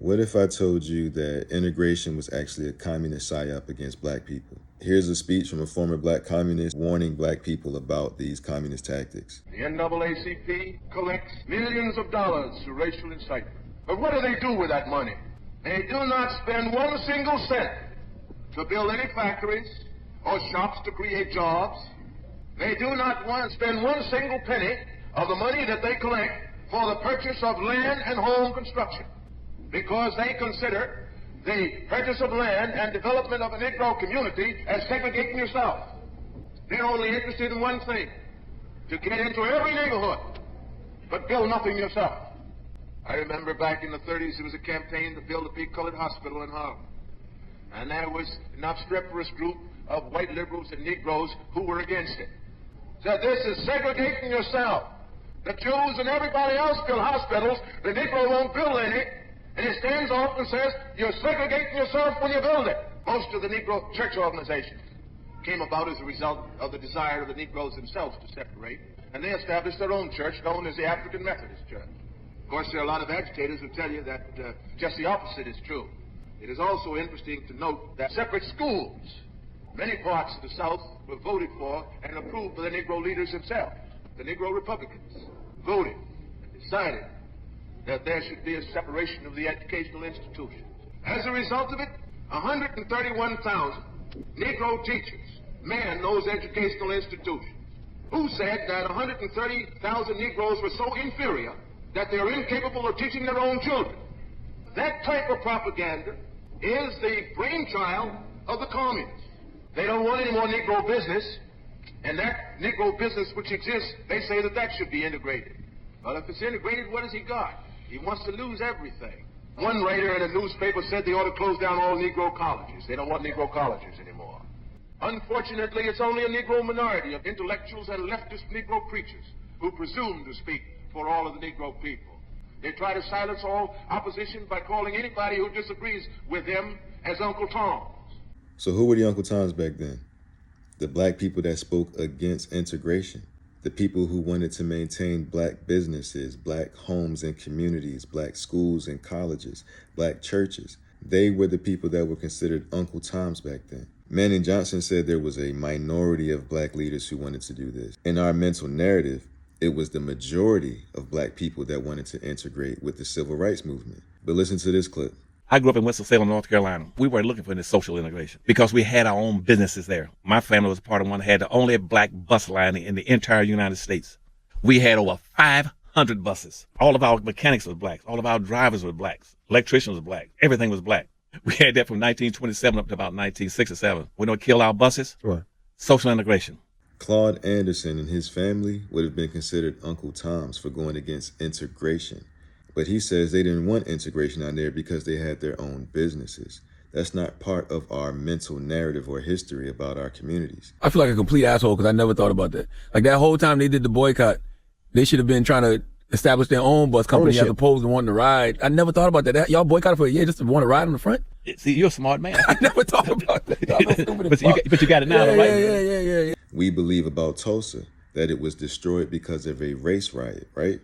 What if I told you that integration was actually a communist psy-op against black people? Here's a speech from a former black communist warning black people about these communist tactics. The NAACP collects millions of dollars through racial incitement. But what do they do with that money? They do not spend one single cent to build any factories or shops to create jobs. They do not spend one single penny of the money that they collect for the purchase of land and home construction, because they consider the purchase of land and development of a Negro community as segregating yourself. They're only interested in one thing: to get into every neighborhood, but build nothing yourself. I remember back in the 30s, there was a campaign to build a big colored hospital in Harlem. And there was an obstreperous group of white liberals and Negroes who were against it. Said, this is segregating yourself. The Jews and everybody else build hospitals. The Negro won't build any. And he stands off and says, you're segregating yourself when you build it. Most of the Negro church organizations came about as a result of the desire of the Negroes themselves to separate. And they established their own church known as the African Methodist Church. Of course, there are a lot of agitators who tell you that just the opposite is true. It is also interesting to note that separate schools, many parts of the South, were voted for and approved by the Negro leaders themselves. The Negro Republicans voted and decided that there should be a separation of the educational institutions. As a result of it, 131,000 Negro teachers man those educational institutions, who said that 130,000 Negroes were so inferior that they are incapable of teaching their own children. That type of propaganda is the brainchild of the communists. They don't want any more Negro business, and that Negro business which exists, they say that that should be integrated. Well, if it's integrated, what has he got? He wants to lose everything. One writer in a newspaper said they ought to close down all Negro colleges. They don't want Negro colleges anymore. Unfortunately, it's only a Negro minority of intellectuals and leftist Negro preachers who presume to speak for all of the Negro people. They try to silence all opposition by calling anybody who disagrees with them as Uncle Toms. So who were the Uncle Toms back then? The black people that spoke against integration. The people who wanted to maintain black businesses, black homes and communities, black schools and colleges, black churches. They were the people that were considered Uncle Toms back then. Manning Johnson said there was a minority of black leaders who wanted to do this. In our mental narrative, it was the majority of black people that wanted to integrate with the civil rights movement. But listen to this clip. I grew up in Winston-Salem, North Carolina. We were looking for this social integration because we had our own businesses there. My family was part of one that had the only black bus line in the entire United States. We had over 500 buses. All of our mechanics were blacks. All of our drivers were blacks. Electricians were black. Everything was black. We had that from 1927 up to about 1967. We don't kill our buses. Right. Social integration. Claude Anderson and his family would have been considered Uncle Toms for going against integration. But he says they didn't want integration out there because they had their own businesses. That's not part of our mental narrative or history about our communities. I feel like a complete asshole because I never thought about that. Like that whole time they did the boycott, they should have been trying to establish their own bus company as opposed to wanting to ride. I never thought about that. Y'all boycotted for a year just to want to ride on the front? See, you're a smart man. I never thought about that. but you got it now, yeah, right? Yeah. We believe about Tulsa that it was destroyed because of a race riot, right?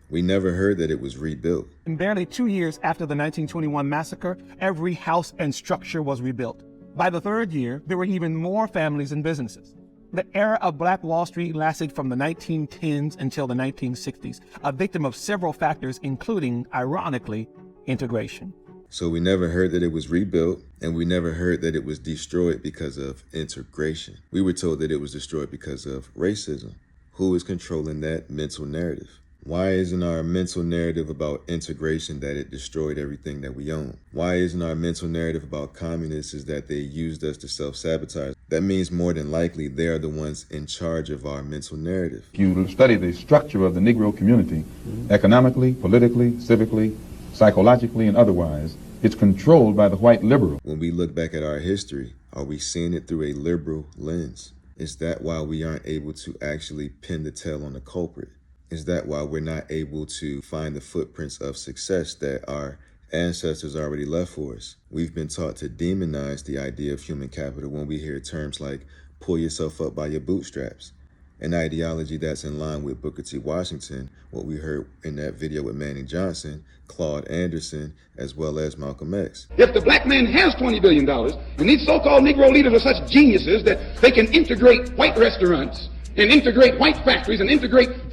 We never heard that it was rebuilt. In barely 2 years after the 1921 massacre, every house and structure was rebuilt. By the third year, there were even more families and businesses. The era of Black Wall Street lasted from the 1910s until the 1960s, a victim of several factors, including, ironically, integration. So we never heard that it was rebuilt, and we never heard that it was destroyed because of integration. We were told that it was destroyed because of racism. Who is controlling that mental narrative? Why isn't our mental narrative about integration that it destroyed everything that we own? Why isn't our mental narrative about communists is that they used us to self-sabotage? That means more than likely they are the ones in charge of our mental narrative. If you study the structure of the Negro community, economically, politically, civically, psychologically, and otherwise, it's controlled by the white liberal. When we look back at our history, are we seeing it through a liberal lens? Is that why we aren't able to actually pin the tail on the culprit? Is that why we're not able to find the footprints of success that our ancestors already left for us? We've been taught to demonize the idea of human capital when we hear terms like pull yourself up by your bootstraps. an ideology that's in line with Booker T. Washington, what we heard in that video with Manning Johnson, Claude Anderson, as well as Malcolm X. If the black man has $20 billion, and these so-called Negro leaders are such geniuses that they can integrate white restaurants and integrate white factories and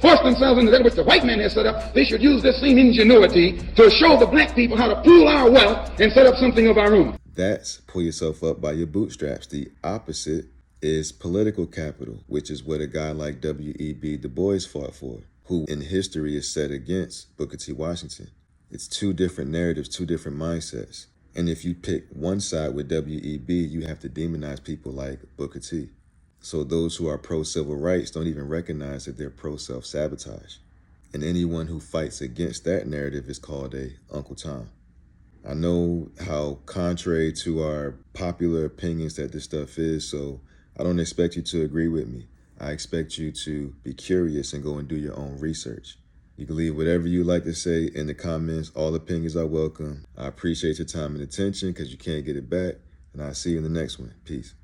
force themselves into that which the white man has set up, they should use this same ingenuity to show the black people how to pool our wealth and set up something of our own. That's pull yourself up by your bootstraps. The opposite is political capital, which is what a guy like W.E.B. Du Bois fought for, who in history is set against Booker T. Washington. It's two different narratives, two different mindsets. And if you pick one side with W.E.B., you have to demonize people like Booker T. So those who are pro-civil rights don't even recognize that they're pro-self-sabotage. And anyone who fights against that narrative is called a Uncle Tom. I know how contrary to our popular opinions that this stuff is, so I don't expect you to agree with me. I expect you to be curious and go and do your own research. You can leave whatever you like to say in the comments. All opinions are welcome. I appreciate your time and attention because you can't get it back. And I'll see you in the next one. Peace.